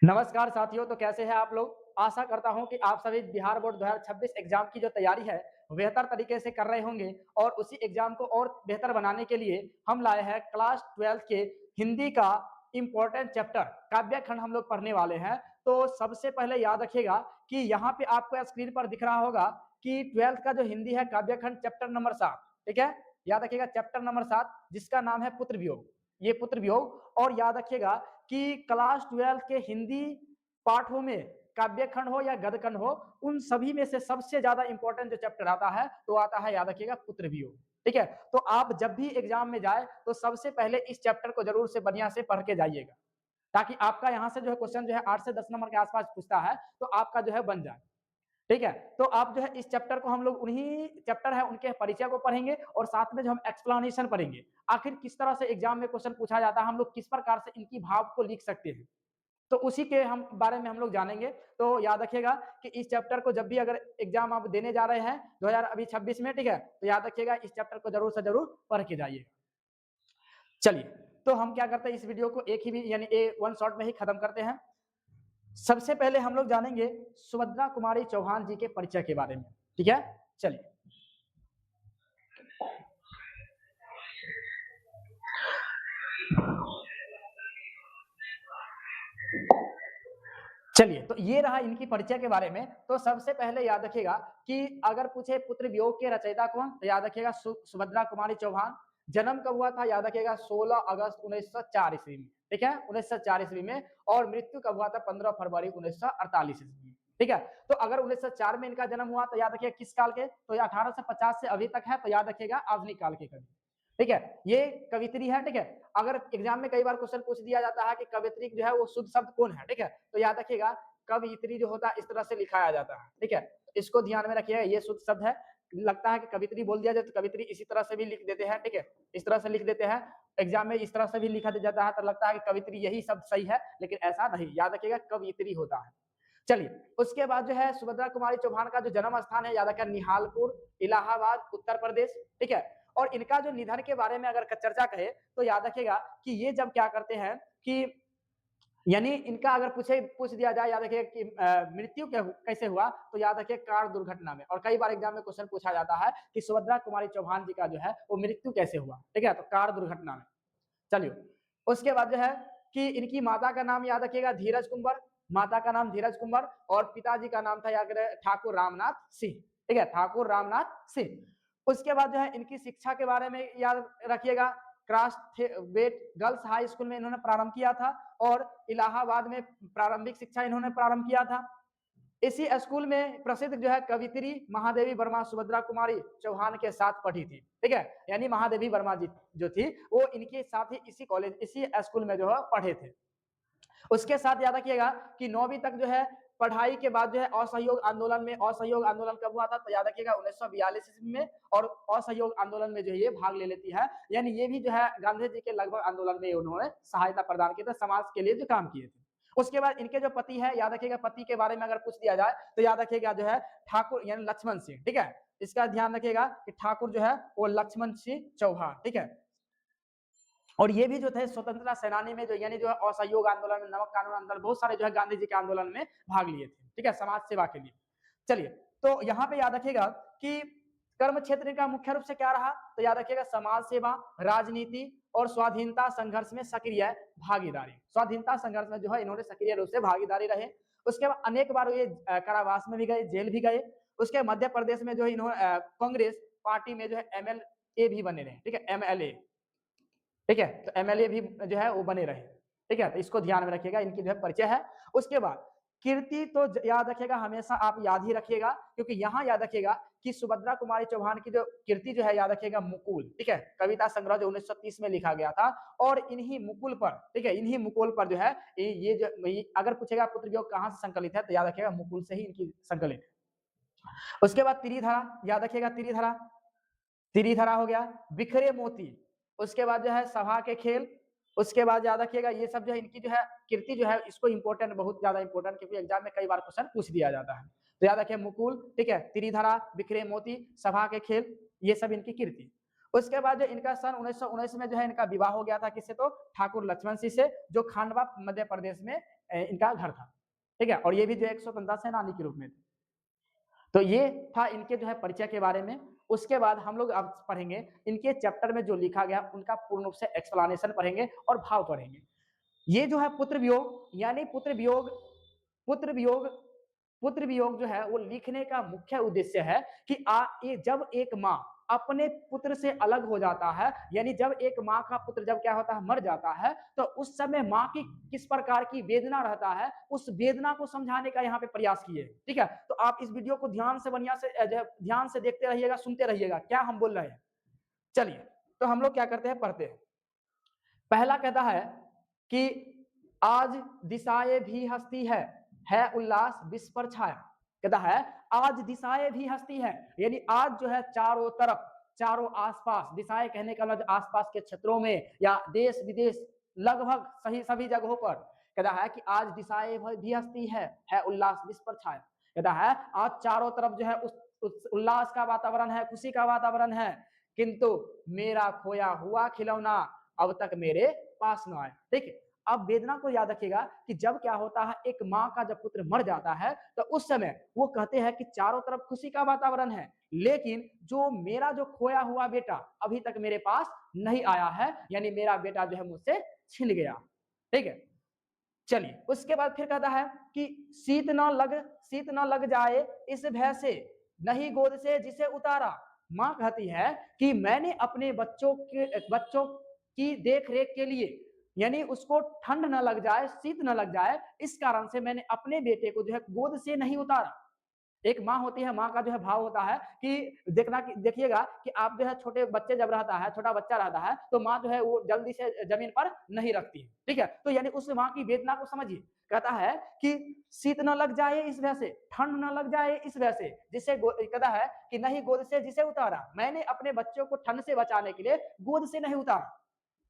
नमस्कार साथियों, तो कैसे हैं आप लोग? आशा करता हूं कि आप सभी बिहार बोर्ड 2026 एग्जाम की जो तैयारी है बेहतर तरीके से कर रहे होंगे और उसी एग्जाम को और बेहतर बनाने के लिए हम लाए हैं क्लास 12 के हिंदी का इम्पोर्टेंट चैप्टर काव्य खंड हम लोग पढ़ने वाले हैं। तो सबसे पहले याद रखिएगा कि यहाँ पे आपको स्क्रीन पर दिख रहा होगा कि 12th का जो हिंदी है काव्य खंड चैप्टर नंबर 7। ठीक है, याद रखिएगा चैप्टर नंबर 7 जिसका नाम है पुत्र वियोग। ये पुत्र वियोग। और याद रखिएगा कि क्लास 12 के हिंदी पाठों में काव्य खंड हो या गद्य खंड हो, उन सभी में से सबसे ज्यादा इंपॉर्टेंट जो चैप्टर आता है तो आता है, याद रखिएगा, पुत्र वियोग। ठीक है, तो आप जब भी एग्जाम में जाए तो सबसे पहले इस चैप्टर को जरूर से बढ़िया से पढ़ के जाइएगा, ताकि आपका यहाँ से जो है क्वेश्चन जो है 8 से 10 नंबर के आसपास पूछता है तो आपका जो है बन जाए। ठीक है, तो आप जो है इस चैप्टर को हम लोग उन्हीं चैप्टर है उनके परिचय को पढ़ेंगे और साथ में जो हम एक्सप्लेनेशन पढ़ेंगे, आखिर किस तरह से एग्जाम में क्वेश्चन पूछा जाता है, हम लोग किस प्रकार से इनकी भाव को लिख सकते हैं, तो उसी के हम बारे में हम लोग जानेंगे। तो याद रखिएगा कि इस चैप्टर को जब भी अगर एग्जाम आप देने जा रहे हैं 2026 में, ठीक है, तो याद रखिएगा इस चैप्टर को जरूर से जरूर पढ़ के जाइएगा। चलिए, तो हम क्या करते हैं, इस वीडियो को एक ही भी यानी वन शॉट में ही खत्म करते हैं। सबसे पहले हम लोग जानेंगे सुभद्रा कुमारी चौहान जी के परिचय के बारे में। ठीक है, चलिए चलिए तो ये रहा इनकी परिचय के बारे में। तो सबसे पहले याद रखिएगा कि अगर पूछे पुत्र वियोग के रचयिता कौन, तो याद रखिएगा सुभद्रा कुमारी चौहान। जन्म कब हुआ था, याद रखिएगा 16 अगस्त 1904 ईस्वी में। ठीक है, 1904 ईस्वी में। और मृत्यु कब हुआ था, 15 फरवरी 1948 ईस्वी में। ठीक है, तो अगर 1904 में इनका जन्म हुआ तो याद रखिएगा किस काल के, तो 1850 से अभी तक है, तो याद रखिएगा आधुनिक काल के कवि। ठीक है, ये कवित्री है। ठीक है, अगर एग्जाम में कई बार क्वेश्चन पूछ दिया जाता है कि कवित्री जो है वो शुद्ध शब्द कौन है, ठीक है, तो याद रखिएगा कवित्री जो होता है इस तरह से लिखाया जाता है। ठीक है, इसको ध्यान में रखिएगा, ये शुद्ध शब्द है। लगता है कि कवित्री बोल दिया जाए तो कवित्री इसी तरह से भी लिख देते हैं। ठीक है, इस तरह से लिख देते हैं, एग्जाम में इस तरह से भी लिखा जाता है, तो लगता है कि कवित्री यही शब्द सही है, लेकिन ऐसा नहीं, याद रखिएगा कवित्री होता है। चलिए, उसके बाद जो है सुभद्रा कुमारी चौहान का जो जन्म स्थान है, याद रखिएगा निहालपुर, इलाहाबाद, उत्तर प्रदेश। ठीक है, और इनका जो निधन के बारे में अगर चर्चा करें तो याद रखिएगा कि ये जब क्या करते हैं कि यानी इनका अगर पूछ दिया जाए, याद रखिए कि मृत्यु कैसे हुआ, तो याद रखिए कार दुर्घटना में। और कई बार एग्जाम में क्वेश्चन पूछा जाता है कि सुभद्रा कुमारी चौहान जी का जो है वो मृत्यु कैसे हुआ। ठीक है, तो कार दुर्घटना में। चलिए, उसके बाद जो है कि इनकी माता का नाम याद रखिएगा धीरज कुंवर। माता का नाम धीरज कुंवर और पिताजी का नाम था याद ठाकुर रामनाथ सिंह। ठीक है, ठाकुर रामनाथ सिंह। उसके बाद जो है इनकी शिक्षा के बारे में याद रखिएगा, Crosthwaite girls high school में इन्होंने प्रारंभ किया था और इलाहाबाद में प्रारंभिक शिक्षा इन्होंने प्रारंभ किया था। इसी स्कूल में प्रसिद्ध जो है कवित्री महादेवी वर्मा सुभद्रा कुमारी चौहान के साथ पढ़ी थी। ठीक है, यानी महादेवी वर्मा जी जो थी वो इनके साथ ही इसी कॉलेज इसी स्कूल में जो है पढ़े थे। उसके साथ याद रखिएगा कि 9वीं तक जो है पढ़ाई के बाद जो है असहयोग आंदोलन में, असहयोग आंदोलन कब हुआ था, तो याद रखिएगा 1942 ईस्वी में। और असहयोग आंदोलन में जो है ये भाग ले लेती है, यानी ये भी जो है गांधी जी के लगभग आंदोलन में उन्होंने सहायता प्रदान की थी, समाज के लिए जो काम किए थे। उसके बाद इनके जो पति है, याद रखिएगा पति के बारे में अगर पूछ दिया जाए तो याद रखिएगा जो है ठाकुर यानी लक्ष्मण सिंह। ठीक है, इसका ध्यान रखिएगा कि ठाकुर जो है वो लक्ष्मण सिंह चौहान। ठीक है, और ये भी जो थे स्वतंत्रता सेनानी में जो यानी जो है असहयोग आंदोलन में, नमक कानून आंदोलन, बहुत सारे जो है गांधी जी के आंदोलन में भाग लिए थे। ठीक है, समाज सेवा के लिए। चलिए, तो यहाँ पे याद रखिएगा कि कर्म क्षेत्र का मुख्य रूप से क्या रहा, तो याद रखिएगा समाज सेवा, राजनीति और स्वाधीनता संघर्ष में सक्रिय भागीदारी। स्वाधीनता संघर्ष में जो है इन्होंने सक्रिय रूप से भागीदारी रहे। उसके बाद अनेक बार ये कारावास में भी गए, जेल भी गए। उसके मध्य प्रदेश में जो है इन्होंने कांग्रेस पार्टी में जो है एमएलए भी बने रहे। ठीक है, एमएलए। ठीक है, तो एमएलए भी जो है वो बने रहे। ठीक है, तो इसको ध्यान में रखिएगा, इनकी जो है परिचय है। उसके बाद कीर्ति तो याद रखिएगा, हमेशा आप याद ही रखिएगा, क्योंकि यहाँ याद रखिएगा कि सुभद्रा कुमारी चौहान की जो कीर्ति जो है याद रखिएगा मुकुल। ठीक है, कविता संग्रह जो 1930 में लिखा गया था, और इन्हीं मुकुल पर, ठीक है, इन्हीं मुकुल पर जो है ये जो अगर पूछेगा पुत्र वियोग कहाँ से संकलित है, तो याद रखिएगा मुकुल से ही इनकी संकलित है। उसके बाद त्रिधरा, याद रखिएगा त्रिधरा, त्रिधरा हो गया, बिखरे मोती। उसके बाद जो है सभा के खेल। उसके बाद याद रखिएगा ये सब जो है इनकी जो है कीर्ति जो है, इसको इंपॉर्टेंट, बहुत ज्यादा इंपॉर्टेंट, क्योंकि एग्जाम में कई बार क्वेश्चन पूछ दिया जाता है। तो याद रखिए मुकुल, ठीक है, त्रिधरा, बिखरे मोती, सभा के खेल, ये सब इनकी कीर्ति। उसके बाद जो इनका सन 1919 में जो है इनका विवाह हो गया था, किससे, तो ठाकुर लक्ष्मण सिंह से, जो खांडवा मध्य प्रदेश में इनका घर था, ठीक है। और ये भी जो एक स्वतंत्रता सेनानी के रूप में थे। तो ये था इनके जो है परिचय के बारे में। उसके बाद हम लोग अब पढ़ेंगे इनके चैप्टर में जो लिखा गया उनका पूर्ण रूप से एक्सप्लेनेशन पढ़ेंगे और भाव पढ़ेंगे। ये जो है पुत्र वियोग, यानी पुत्र वियोग पुत्र वियोग जो है वो लिखने का मुख्य उद्देश्य है कि ये जब एक माँ अपने पुत्र से अलग हो जाता है, यानी जब एक माँ का पुत्र जब क्या होता है मर जाता है, तो उस समय माँ की किस प्रकार की वेदना रहता है, उस वेदना को समझाने का यहाँ पे प्रयास किए। ठीक है, तो आप इस वीडियो को ध्यान से देखते रहिएगा, सुनते रहिएगा क्या हम बोल रहे हैं। चलिए, तो हम लोग क्या करते हैं, पढ़ते हैं। पहला कहता है कि आज दिशाएं भी हंसती है उल्लास विश्व पर छाया। कहता है आज दिशाएं भी हंसती है, यानी आज जो है चारों तरफ, चारों आसपास, दिशाएं कहने का मतलब आसपास के क्षेत्रों में या देश विदेश लगभग सभी जगहों पर, कहता है कि आज दिशाएं भी हंसती है उल्लास विश्व पर छाया। कहता है आज चारों तरफ जो है उस उल्लास का वातावरण है, खुशी का वातावरण है, किंतु मेरा खोया हुआ खिलौना अब तक मेरे पास न आए। ठीक है, अब वेदना को याद रखिएगा कि जब क्या होता है, एक माँ का जब पुत्र मर जाता है तो उस समय वो कहते हैं कि चारों तरफ खुशी का वातावरण है, लेकिन जो मेरा जो खोया हुआ बेटा अभी तक मेरे पास नहीं आया है, यानी मेरा बेटा जो है मुझसे छिन गया। ठीक है, चलिए उसके बाद फिर कहता है कि शीत न लग जाए इस भय से, नहीं गोद से जिसे उतारा। माँ कहती है कि मैंने अपने बच्चों की देख रेख के लिए, यानी उसको ठंड न लग जाए, शीत न लग जाए, इस कारण से मैंने अपने बेटे को जो है गोद से नहीं उतारा। एक माँ होती है, माँ का जो है भाव होता है कि देखिएगा कि आप जो है छोटे बच्चे जब रहता है, छोटा बच्चा रहता है, तो माँ जो है वो जल्दी से जमीन पर नहीं रखती है। ठीक है, तो यानी उस माँ की वेदना को समझिए। कहता है कि शीत न लग जाए इस वजह से, ठंड न लग जाए इस वजह से, जिसे कहता है कि नहीं गोद से जिसे उतारा, मैंने अपने बच्चों को ठंड से बचाने के लिए गोद से नहीं उतारा।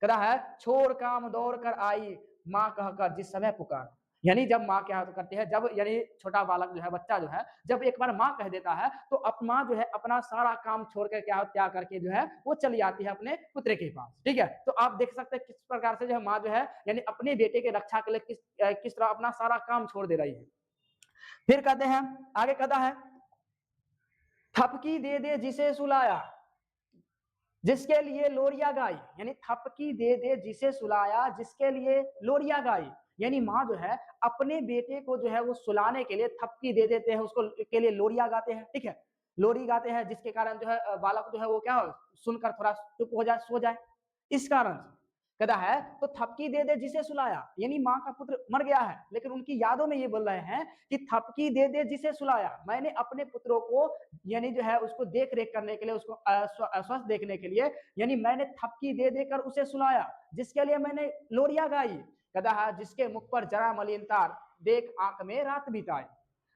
कहता है छोड़ काम दौड़ कर आई माँ कहकर जिस समय पुकार, यानी जब माँ क्या करती है, जब यानी छोटा बालक जो है, बच्चा जो है, जब एक बार माँ कह देता है तो माँ जो है अपना सारा काम छोड़ कर क्या करके जो है वो चली आती है अपने पुत्र के पास। ठीक है, तो आप देख सकते हैं किस प्रकार से जो है माँ जो है यानी अपने बेटे के रक्षा के लिए किस तरह अपना सारा काम छोड़ दे रही है। फिर कहते हैं, आगे कहता है थपकी दे दे जिसे सुलाया जिसके लिए लोरिया गाई, यानी थपकी दे दे जिसे सुलाया जिसके लिए लोरिया गाई, यानी माँ जो है अपने बेटे को जो है वो सुलाने के लिए थपकी दे देते हैं, उसको के लिए लोरिया गाते हैं। ठीक है, लोरी गाते हैं जिसके कारण जो है बालक जो है वो क्या सुनकर थोड़ा चुप हो जाए, सो जाए। इस कारण कहता है तो थपकी दे दे जिसे सुलाया, यानी माँ का पुत्र मर गया है लेकिन उनकी यादों में ये बोल रहे हैं कि थपकी दे दे जिसे सुलाया, मैंने अपने पुत्रों को यानी जो है उसको देख रेख करने के लिए, उसको स्वस्थ देखने के लिए, यानी मैंने थपकी दे देकर उसे सुलाया, जिसके लिए मैंने लोरिया गाई। कहता है जिसके मुख पर जरा मलिनता देख आंख में रात बिताई,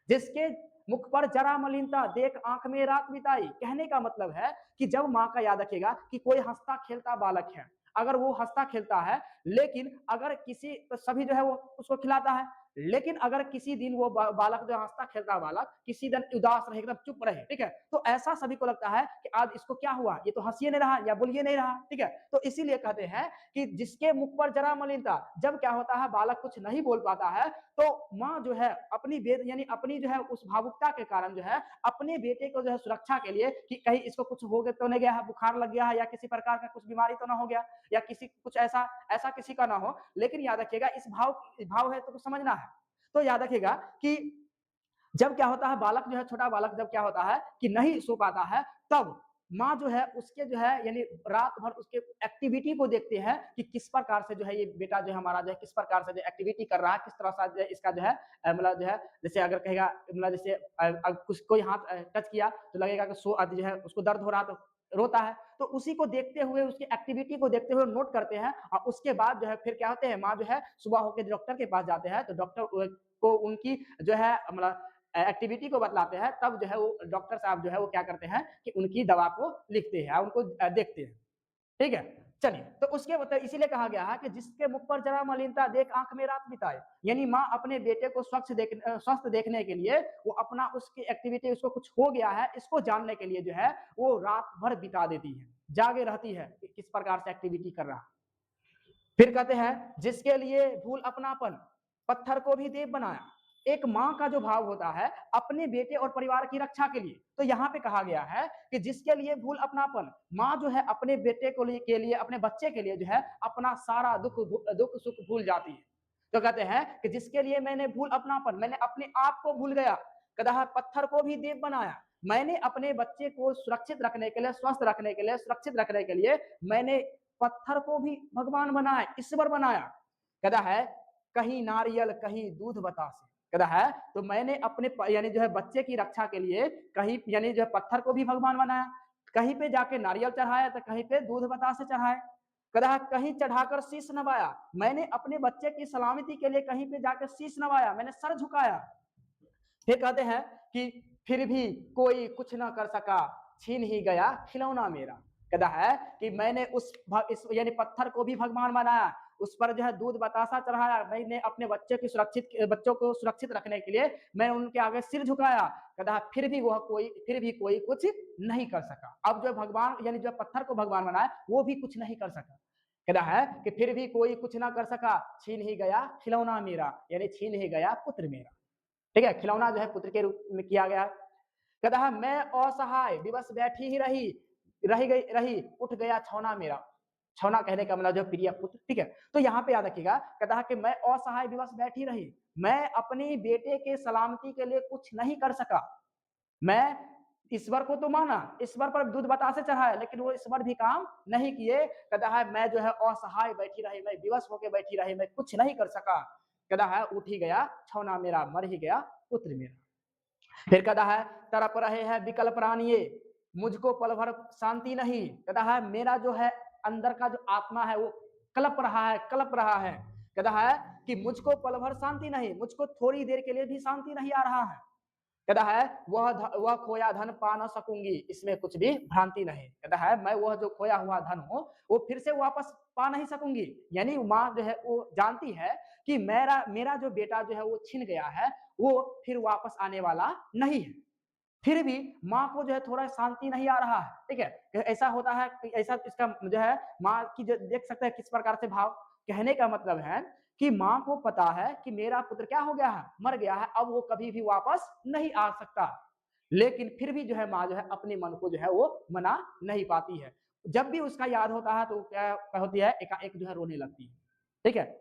जिसके मुख पर जरा मलिनता देख आंख में रात बिताई, कहने का मतलब है कि जब माँ का याद रखेगा कि कोई हंसता खेलता बालक है, अगर वो हंसता खेलता है, लेकिन अगर किसी तो सभी जो है वो उसको खिलाता है, लेकिन अगर किसी दिन वो बालक जो हंसता खेलता बालक किसी दिन उदास रहे, एकदम चुप रहे, ठीक है, तो ऐसा सभी को लगता है कि आज इसको क्या हुआ, ये तो हंसिए नहीं रहा या बोलिए नहीं रहा। ठीक है, तो इसीलिए कहते हैं कि जिसके मुख पर जरा मलिनता, जब क्या होता है बालक कुछ नहीं बोल पाता है, तो माँ जो है अपनी यानी अपनी जो है उस भावुकता के कारण जो है अपने बेटे को जो है सुरक्षा के लिए कि कहीं इसको कुछ हो गया तो नहीं गया है, बुखार लग गया है या किसी प्रकार का कुछ बीमारी तो ना हो गया या किसी कुछ ऐसा किसी का ना हो, लेकिन याद रखिएगा इस भाव है तो समझना है। तो याद रखिएगा कि जब क्या होता है बालक जो है, छोटा बालक जब क्या होता है कि नहीं सो पाता है, तब माँ जो है उसके जो है यानी रात भर उसके एक्टिविटी को देखते हैं कि किस प्रकार से जो है ये बेटा जो है हमारा जो है किस प्रकार से जो एक्टिविटी कर रहा है, किस तरह से इसका जो है मतलब जो है जैसे अगर कहेगा मतलब जैसे कुछ कोई हाथ टच किया तो लगेगा कि जो है उसको दर्द हो रहा तो रोता है, तो उसी को देखते हुए उसकी एक्टिविटी को देखते हुए नोट करते हैं और उसके बाद जो है फिर क्या होते हैं माँ जो है सुबह होकर डॉक्टर के पास जाते हैं, तो डॉक्टर को उनकी जो है मतलब एक्टिविटी को बतलाते हैं, तब जो है वो डॉक्टर साहब जो है वो क्या करते हैं कि उनकी दवा को लिखते हैं, उनको देखते हैं। ठीक है, चलिए तो उसके मतलब इसीलिए कहा गया है कि जिसके मुख पर जरा मलिनता देख आंख में रात बिताए, यानी माँ अपने बेटे को स्वस्थ देखने के लिए वो अपना उसकी एक्टिविटी, उसको कुछ हो गया है इसको जानने के लिए जो है वो रात भर बिता देती है, जागे रहती है कि किस प्रकार से एक्टिविटी कर रहा है। फिर कहते हैं जिसके लिए भूल अपनापन पत्थर को भी देव बनाया। एक माँ का जो भाव होता है अपने बेटे और परिवार की रक्षा के लिए, तो यहाँ पे कहा गया है कि जिसके लिए भूल अपनापन, माँ जो है अपने बेटे को के लिए, अपने बच्चे के लिए जो है अपना सारा दुख सुख भूल जाती है। तो कहते हैं कि जिसके लिए मैंने भूल अपनापन, मैंने अपने आप को भूल गया, कहता है पत्थर को भी देव बनाया। मैंने अपने बच्चे को सुरक्षित रखने के लिए, स्वस्थ रखने के लिए, सुरक्षित रखने के लिए मैंने पत्थर को भी भगवान बनाया, ईश्वर बनाया। कहता है कहीं नारियल कहीं दूध बतासे, कहता है तो मैंने अपने यानी जो है बच्चे की रक्षा के लिए कहीं यानी जो है पत्थर को भी भगवान बनाया, कहीं पे जाके नारियल चढ़ाया तो कहीं पे दूध बतासे चढ़ाए। कहता है कहीं चढ़ाकर शीश नवाया, मैंने अपने बच्चे की सलामती के लिए कहीं पे जाकर शीश नवाया, मैंने सर झुकाया। फिर कहते हैं कि फिर भी कोई कुछ ना कर सका, छीन ही गया खिलौना मेरा। कहता है कि मैंने इस यानी पत्थर को भी भगवान बनाया, उस पर जो है दूध बतासा चढ़ाया, मैंने अपने बच्चों को सुरक्षित रखने के लिए मैं उनके आगे सिर झुकाया। कहता है फिर भी कोई कुछ नहीं कर सका। अब जो भगवान यानी जो पत्थर को भगवान बनाया वो भी कुछ नहीं कर सका। कहता है कि फिर भी कोई कुछ ना कर सका, छीन ही गया खिलौना मेरा, यानी छीन ही गया पुत्र मेरा। ठीक है, खिलौना जो है पुत्र के रूप में किया गया। कहता है मैं असहाय विवश बैठी ही रही उठ गया छौना मेरा। छौना कहने का मतलब जो प्रिय पुत्र। ठीक है, तो यहाँ पे याद रखिएगा, कहता है कि मैं असहाय विवश बैठी रही, मैं अपने बेटे के सलामती के लिए कुछ नहीं कर सका। मैं ईश्वर को तो माना, ईश्वर पर दूध बतासे चढ़ाया, लेकिन वो ईश्वर भी काम नहीं किए। कहता है मैं जो है असहाय बैठी रही, मैं विवश होकर बैठी रही, मैं कुछ नहीं कर सका। कहता है उठ ही गया छौना मेरा, मर ही गया पुत्र मेरा। फिर कहता है तड़प रहे हैं विकल प्राणिये, मुझको पल भर शांति नहीं। कहता है मेरा जो है अंदर का जो आत्मा है वो कलप रहा है। कहता है कि मुझको पल भर शांति नहीं, मुझको थोड़ी देर के लिए भी शांति नहीं आ रहा है। कहता है वह खोया धन पा न सकूंगी, इसमें कुछ भी भ्रांति नहीं। कहता है मैं वह जो खोया हुआ धन हूँ वो फिर से वापस पा नहीं सकूंगी। यानी माँ जो है वो जानती है कि मेरा जो बेटा जो है वो छिन गया है, वो फिर वापस आने वाला नहीं है। फिर भी माँ को जो है थोड़ा शांति नहीं आ रहा है। ठीक है, ऐसा होता है, ऐसा इसका जो है माँ की जो देख सकते हैं किस प्रकार से भाव। कहने का मतलब है कि माँ को पता है कि मेरा पुत्र क्या हो गया है, मर गया है, अब वो कभी भी वापस नहीं आ सकता। लेकिन फिर भी जो है माँ जो है अपने मन को जो है वो मना नहीं पाती है। जब भी उसका याद होता है तो क्या होती है, एकाएक जो है रोने लगती है। ठीक है,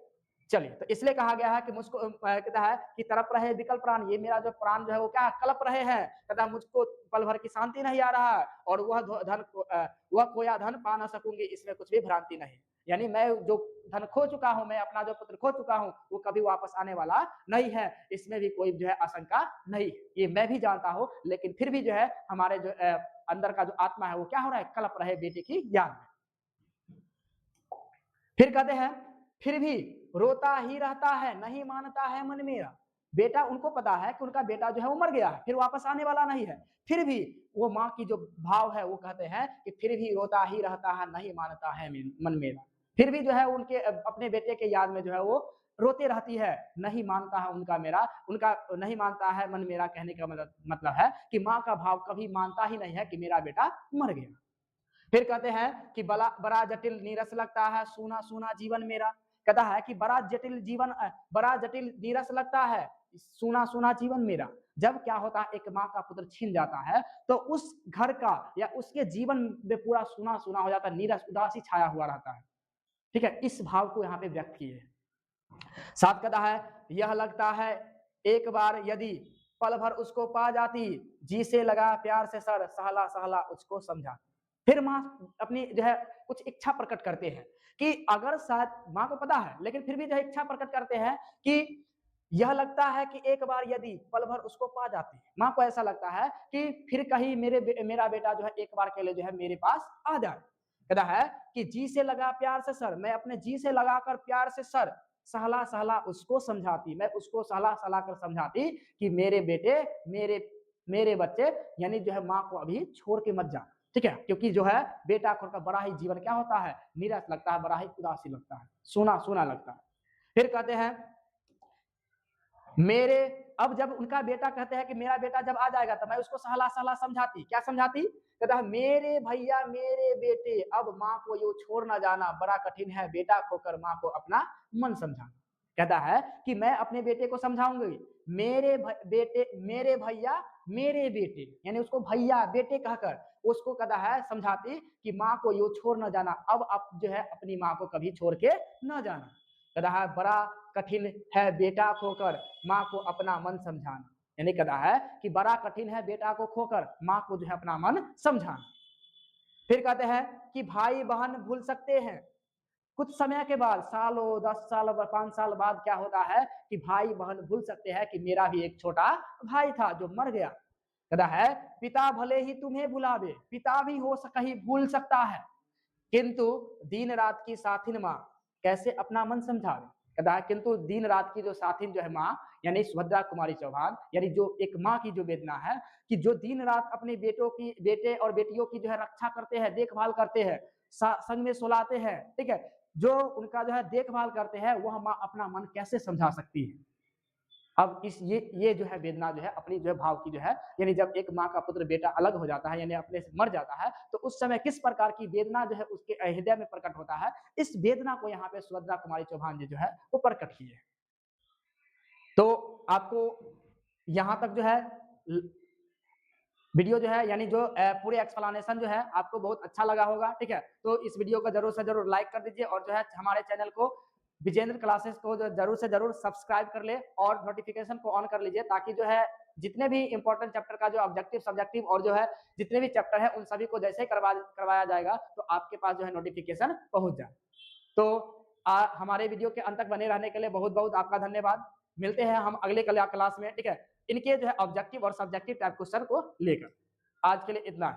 चलिए, तो इसलिए कहा गया है कि मुझको कहता है कि तड़प रहे विकल प्राण, ये मेरा जो प्राण जो है वो क्या कलप रहे हैं। कहता है मुझको पल भर की शांति नहीं आ रहा है, और वह खोया धन पा ना सकूंगी, इसमें कुछ भी भ्रांति नहीं। यानी मैं जो धन खो चुका हूं, मैं अपना जो पुत्र खो चुका हूं, वो कभी वापस आने वाला नहीं है, इसमें भी कोई जो है आशंका नहीं। ये मैं भी जानता हूं, लेकिन फिर भी जो है हमारे जो अंदर का जो आत्मा है वो क्या हो रहा है, कलप रहे बेटे की याद में। फिर कहते हैं फिर भी रोता ही रहता है, नहीं मानता है मन मेरा। बेटा, उनको पता है कि उनका बेटा जो है वो मर गया है, फिर वापस आने वाला नहीं है। फिर भी वो माँ की जो भाव है वो कहते हैं कि फिर भी रोता ही रहता है, नहीं मानता है मन मेरा। फिर भी जो है उनके अपने बेटे के याद में जो है वो रोते रहती है, नहीं मानता है उनका नहीं मानता है मन मेरा। कहने का मतलब है कि माँ का भाव कभी मानता ही नहीं है कि मेरा बेटा मर गया। फिर कहते हैं कि बड़ा जटिल नीरस लगता है, सूना सूना जीवन मेरा। कहता है कि बड़ा जटिल नीरस लगता है, सूना सूना जीवन मेरा। जब क्या होता है, एक माँ का पुत्र छीन जाता है तो उस घर का या उसके जीवन में पूरा सूना सूना हो जाता है, नीरस उदासी छाया हुआ रहता है। ठीक है, इस भाव को यहाँ पे व्यक्त किए हैं। साथ कहता है यह लगता है एक बार यदि पल भर उसको पा जाती, जी से लगा प्यार से सर, सहला सहला उसको समझा। फिर माँ अपनी जो है कुछ इच्छा प्रकट करते हैं कि अगर शायद, माँ को पता है लेकिन फिर भी जो है इच्छा प्रकट करते हैं कि यह लगता है कि एक बार यदि पल भर उसको पा जाती, माँ को ऐसा लगता है कि फिर कहीं मेरा बेटा जो है एक बार के लिए जो है मेरे पास आ जाए। कहता है कि जी से लगा प्यार से सर, मैं अपने जी से लगाकर प्यार से सर, सहला सहला उसको समझाती, मैं उसको सहला सहला कर समझाती कि मेरे बेटे, मेरे बच्चे, यानी जो है माँ को अभी छोड़ के मत जा। ठीक है, क्योंकि जो है बेटा खोर का बड़ा ही जीवन क्या होता है, नीरस लगता है, बड़ा ही उदासी लगता है, सोना सोना लगता है। फिर कहते हैं मेरे, अब जब उनका बेटा कहते हैं कि मेरा बेटा जब आ जाएगा तो मैं उसको सहला सहला समझाती, क्या समझाती, कहता है मेरे भैया मेरे बेटे, अब माँ को यूं छोड़ ना जाना, बड़ा कठिन है बेटा खोकर माँ को अपना मन समझाना। कहता है कि मैं अपने बेटे को समझाऊंगी, मेरे भैया मेरे बेटे, यानी उसको भैया बेटे कहकर उसको कहता है समझाती कि माँ को यो छोड़ न जाना, अब आप जो है अपनी माँ को कभी छोड़ के न जाना। कहता है बड़ा कठिन है बेटा खोकर माँ को अपना मन समझाना, यानी कहता है कि बड़ा कठिन है बेटा को खोकर माँ को जो है अपना मन समझाना। फिर कहते हैं कि भाई बहन भूल सकते हैं, कुछ समय के बाद, सालों 10 साल 5 साल बाद क्या होता है कि भाई बहन भूल सकते हैं कि मेरा भी एक छोटा भाई था जो मर गया। कहता है पिता भले ही तुम्हें भुलावे, पिता भी हो कहीं भूल सकता है, किंतु दिन रात की साथिन माँ कैसे अपना मन समझावे। कहता है किंतु दिन रात की जो साथिन जो है माँ, यानी सुभद्रा कुमारी चौहान, यानी जो एक माँ की जो वेदना है कि जो दिन रात अपने बेटे और बेटियों की जो है रक्षा करते हैं, देखभाल करते हैं, संग में सुलाते हैं, ठीक है, जो उनका जो है देखभाल करते हैं, वह माँ अपना मन कैसे समझा सकती है। अब इस ये जो है वेदना जो है अपनी जो है भाव की जो है, यानी जब एक माँ का पुत्र बेटा अलग हो जाता है, यानी अपने से मर जाता है, तो उस समय किस प्रकार की वेदना जो है उसके हृदय में प्रकट होता है, इस वेदना को यहाँ पे सुभद्रा कुमारी चौहान जी जो है वो प्रकट किए। तो आपको यहाँ तक जो है वीडियो जो है, यानी जो पूरे एक्सप्लेनेशन जो है आपको बहुत अच्छा लगा होगा, ठीक है। तो इस वीडियो को जरूर से जरूर लाइक कर दीजिए और जो है हमारे चैनल को विजेंद्र क्लासेस को जो जरूर से जरूर सब्सक्राइब कर ले और नोटिफिकेशन को ऑन कर लीजिए, ताकि जो है जितने भी इंपॉर्टेंट चैप्टर का जो ऑब्जेक्टिव सब्जेक्टिव और जो है जितने भी चैप्टर है उन सभी को जैसे ही करवाया जाएगा तो आपके पास जो है नोटिफिकेशन पहुंच जाए। तो हमारे वीडियो के अंत तक बने रहने के लिए बहुत बहुत आपका धन्यवाद। मिलते हैं हम अगले क्लास में, ठीक है, इनके जो है ऑब्जेक्टिव और सब्जेक्टिव टाइप क्वेश्चन को लेकर। आज के लिए इतना।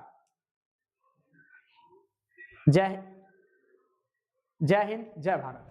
जय हिंद, जय भारत।